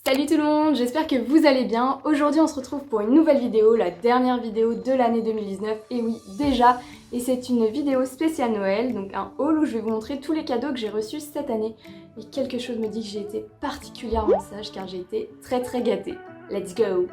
Salut tout le monde, j'espère que vous allez bien. Aujourd'hui on se retrouve pour une nouvelle vidéo, la dernière vidéo de l'année 2019, et oui déjà, et c'est une vidéo spéciale Noël, donc un haul où je vais vous montrer tous les cadeaux que j'ai reçus cette année. Et quelque chose me dit que j'ai été particulièrement sage car j'ai été très gâtée. Let's go!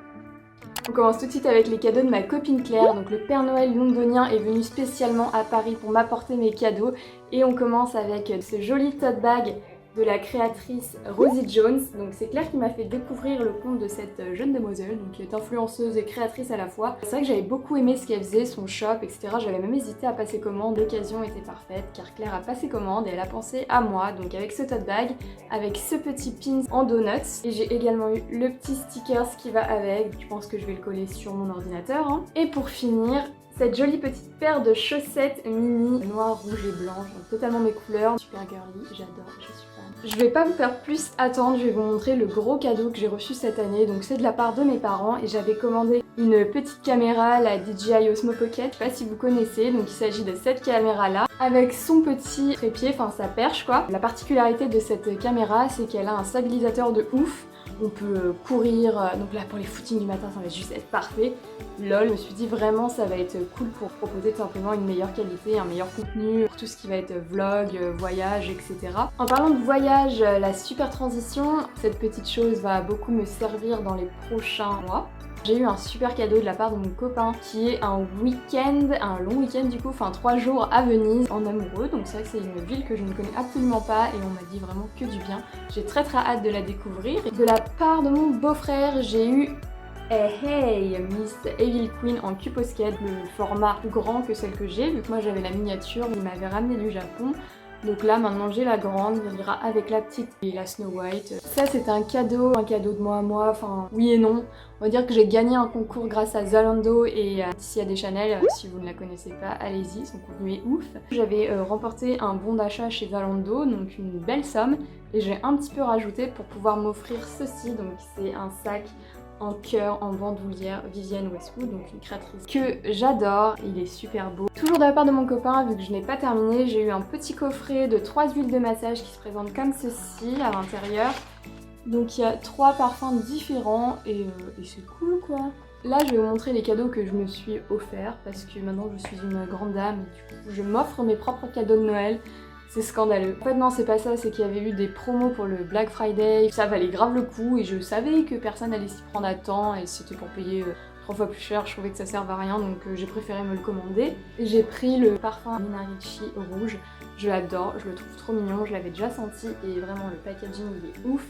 On commence tout de suite avec les cadeaux de ma copine Claire. Donc le Père Noël londonien est venu spécialement à Paris pour m'apporter mes cadeaux. Et on commence avec ce joli tote bag de la créatrice Rosie Jones. Donc c'est Claire qui m'a fait découvrir le compte de cette jeune demoiselle, donc qui est influenceuse et créatrice à la fois. C'est vrai que j'avais beaucoup aimé ce qu'elle faisait, son shop, etc. J'avais même hésité à passer commande, l'occasion était parfaite car Claire a passé commande et elle a pensé à moi. Donc avec ce tote bag, avec ce petit pin en donuts, et j'ai également eu le petit sticker qui va avec. Je pense que je vais le coller sur mon ordinateur. Et pour finir, cette jolie petite paire de chaussettes mini noir, rouge et blanche, donc totalement mes couleurs, super girly, j'adore, je suis fan. Je vais pas vous faire plus attendre, je vais vous montrer le gros cadeau que j'ai reçu cette année. Donc c'est de la part de mes parents et j'avais commandé une petite caméra, la DJI Osmo Pocket, je sais pas si vous connaissez. Donc il s'agit de cette caméra là, avec son petit trépied, enfin sa perche quoi. La particularité de cette caméra, c'est qu'elle a un stabilisateur de ouf. On peut courir, donc là pour les footings du matin ça va juste être parfait. Lol, je me suis dit vraiment ça va être cool pour proposer tout simplement une meilleure qualité, un meilleur contenu, pour tout ce qui va être vlog, voyage, etc. En parlant de voyage, la super transition, cette petite chose va beaucoup me servir dans les prochains mois. J'ai eu un super cadeau de la part de mon copain qui est un week-end, un long week-end du coup, enfin 3 jours à Venise en amoureux. Donc c'est vrai que c'est une ville que je ne connais absolument pas et on m'a dit vraiment que du bien. J'ai très hâte de la découvrir. De la part de mon beau-frère, j'ai eu Hey Miss Evil Queen en Cuposquette, le format plus grand que celle que j'ai, vu que moi j'avais la miniature, il m'avait ramené du Japon. Donc là maintenant j'ai la grande, il ira avec la petite et la Snow White. Ça c'est un cadeau de moi à moi, enfin oui et non. On va dire que j'ai gagné un concours grâce à Zalando et à Tia Deschanel. Si vous ne la connaissez pas, allez-y, son contenu est ouf. J'avais remporté un bon d'achat chez Zalando, donc une belle somme. Et j'ai un petit peu rajouté pour pouvoir m'offrir ceci, donc c'est un sac en cœur, en bandoulière, Vivienne Westwood, donc une créatrice que j'adore, il est super beau. Toujours de la part de mon copain, vu que je n'ai pas terminé, j'ai eu un petit coffret de 3 huiles de massage qui se présentent comme ceci à l'intérieur. Donc il y a 3 parfums différents et c'est cool quoi. Là je vais vous montrer les cadeaux que je me suis offert parce que maintenant je suis une grande dame et du coup je m'offre mes propres cadeaux de Noël. C'est scandaleux. En fait non c'est pas ça, c'est qu'il y avait eu des promos pour le Black Friday, ça valait grave le coup et je savais que personne allait s'y prendre à temps et c'était pour payer 3 fois plus cher, je trouvais que ça servait à rien donc j'ai préféré me le commander. J'ai pris le parfum Nina Ricci rouge, je l'adore, je le trouve trop mignon, je l'avais déjà senti et vraiment le packaging il est ouf.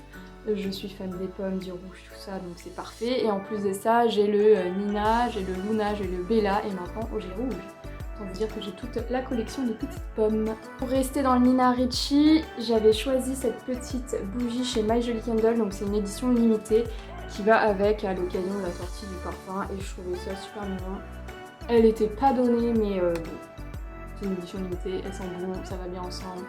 Je suis fan des pommes, du rouge, tout ça, donc c'est parfait. Et en plus de ça, j'ai le Nina, j'ai le Luna, j'ai le Bella et maintenant j'ai rouge. Autant vous dire que j'ai toute la collection de petites pommes. Pour rester dans le Nina Ricci, j'avais choisi cette petite bougie chez My Jolly Candle, donc c'est une édition limitée qui va avec à l'occasion de la sortie du parfum et je trouvais ça super mignon. Elle était pas donnée mais c'est une édition limitée, elles sont bon, ça va bien ensemble.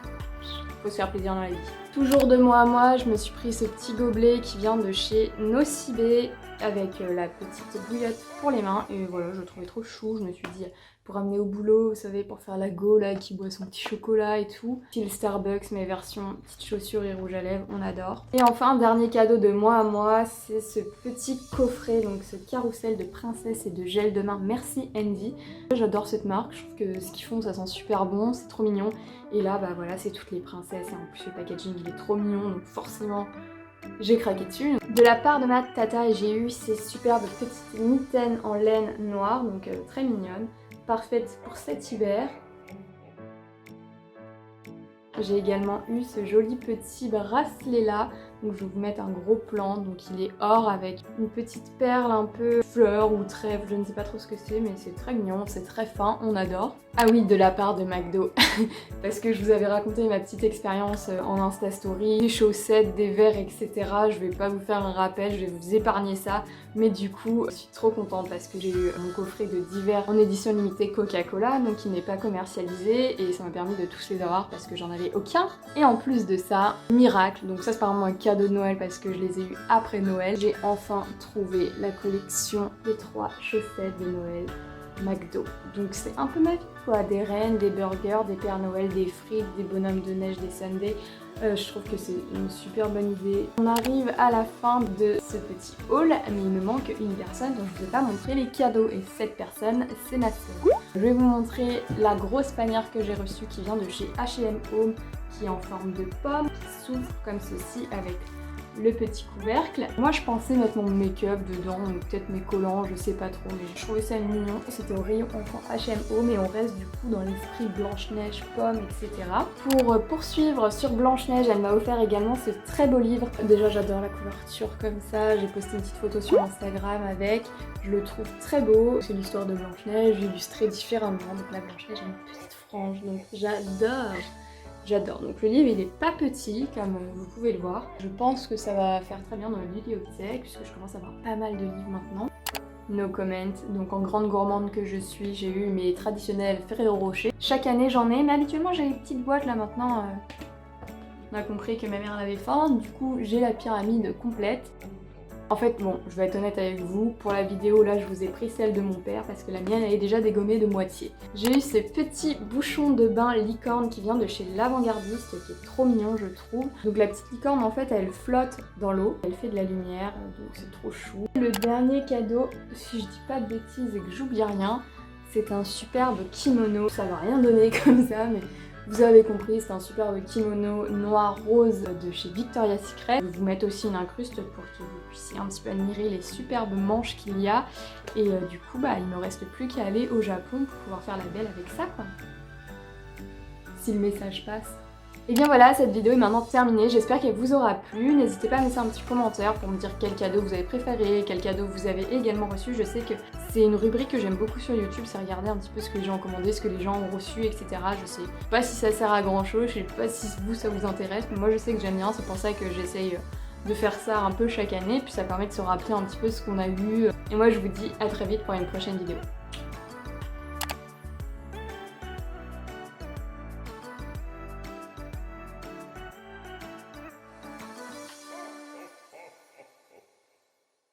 Faut se faire plaisir dans la vie. Toujours de moi à moi, je me suis pris ce petit gobelet qui vient de chez Nocibé avec la petite bouillotte pour les mains et voilà, je le trouvais trop chou, je me suis dit pour amener au boulot, vous savez, pour faire la go là, qui boit son petit chocolat et tout. Style Starbucks, mais version petite chaussure et rouge à lèvres, on adore. Et enfin, dernier cadeau de moi à moi, c'est ce petit coffret, donc ce carrousel de princesse et de gel de main Merci Envy. J'adore cette marque, je trouve que ce qu'ils font ça sent super bon, c'est trop mignon. Et là bah voilà, c'est toutes les princesses et en plus le packaging il est trop mignon, donc forcément j'ai craqué dessus. De la part de ma tata, j'ai eu ces superbes petites mitaines en laine noire, donc très mignonnes, parfaites pour cet hiver. J'ai également eu ce joli petit bracelet là, donc je vais vous mettre un gros plan, donc il est or avec une petite perle un peu fleur ou trèfle, je ne sais pas trop ce que c'est mais c'est très mignon, c'est très fin, on adore. Ah oui, de la part de McDo, parce que je vous avais raconté ma petite expérience en Insta Story, des chaussettes, des verres, etc. Je vais pas vous faire un rappel, je vais vous épargner ça, mais du coup, je suis trop contente parce que j'ai eu mon coffret de divers en édition limitée Coca-Cola, donc il n'est pas commercialisé, et ça m'a permis de tous les avoir parce que j'en avais aucun. Et en plus de ça, miracle, donc ça c'est vraiment un cadeau de Noël parce que je les ai eu après Noël, j'ai enfin trouvé la collection des 3 chaussettes de Noël. McDo. Donc c'est un peu ma vie quoi, des rennes, des burgers, des Pères Noël, des frites, des bonhommes de neige, des sundaes. Je trouve que c'est une super bonne idée. On arrive à la fin de ce petit haul, mais il me manque une personne dont je ne vous ai pas montré les cadeaux. Et cette personne, c'est ma sœur. Je vais vous montrer la grosse panière que j'ai reçue qui vient de chez H&M Home, qui est en forme de pomme, qui s'ouvre comme ceci avec le petit couvercle. Moi je pensais mettre mon make-up dedans, ou peut-être mes collants, je sais pas trop, mais je trouvais ça mignon. C'était au rayon enfant H&M Home et on reste du coup dans l'esprit Blanche-Neige, pomme, etc. Pour poursuivre sur Blanche-Neige, elle m'a offert également ce très beau livre. Déjà j'adore la couverture comme ça, j'ai posté une petite photo sur Instagram avec. Je le trouve très beau. C'est l'histoire de Blanche-Neige, illustrée différemment. Donc la Blanche-Neige a une petite frange, donc j'adore. J'adore. Donc le livre il est pas petit comme vous pouvez le voir. Je pense que ça va faire très bien dans la bibliothèque puisque je commence à avoir pas mal de livres maintenant. No comment. Donc en grande gourmande que je suis, j'ai eu mes traditionnels Ferrero Rocher. Chaque année j'en ai, mais habituellement j'ai les petites boîtes là maintenant. On a compris que ma mère en avait faim, du coup j'ai la pyramide complète. En fait, bon, je vais être honnête avec vous, pour la vidéo là je vous ai pris celle de mon père parce que la mienne elle est déjà dégommée de moitié. J'ai eu ce petit bouchon de bain licorne qui vient de chez l'Avant-Gardiste qui est trop mignon je trouve. Donc la petite licorne en fait elle flotte dans l'eau, elle fait de la lumière donc c'est trop chou. Le dernier cadeau, si je dis pas de bêtises et que j'oublie rien, c'est un superbe kimono. Ça va rien donner comme ça mais... Vous avez compris, c'est un superbe kimono noir-rose de chez Victoria's Secret. Je vais vous mettre aussi une incruste pour que vous puissiez un petit peu admirer les superbes manches qu'il y a. Et du coup, il ne me reste plus qu'à aller au Japon pour pouvoir faire la belle avec ça, quoi. Si le message passe. Et bien voilà, cette vidéo est maintenant terminée, j'espère qu'elle vous aura plu. N'hésitez pas à laisser un petit commentaire pour me dire quel cadeau vous avez préféré, quel cadeau vous avez également reçu. Je sais que c'est une rubrique que j'aime beaucoup sur YouTube, c'est regarder un petit peu ce que les gens ont commandé, ce que les gens ont reçu, etc. Je sais pas si ça sert à grand chose, je sais pas si vous ça vous intéresse, mais moi je sais que j'aime bien, c'est pour ça que j'essaye de faire ça un peu chaque année, puis ça permet de se rappeler un petit peu ce qu'on a vu. Et moi je vous dis à très vite pour une prochaine vidéo.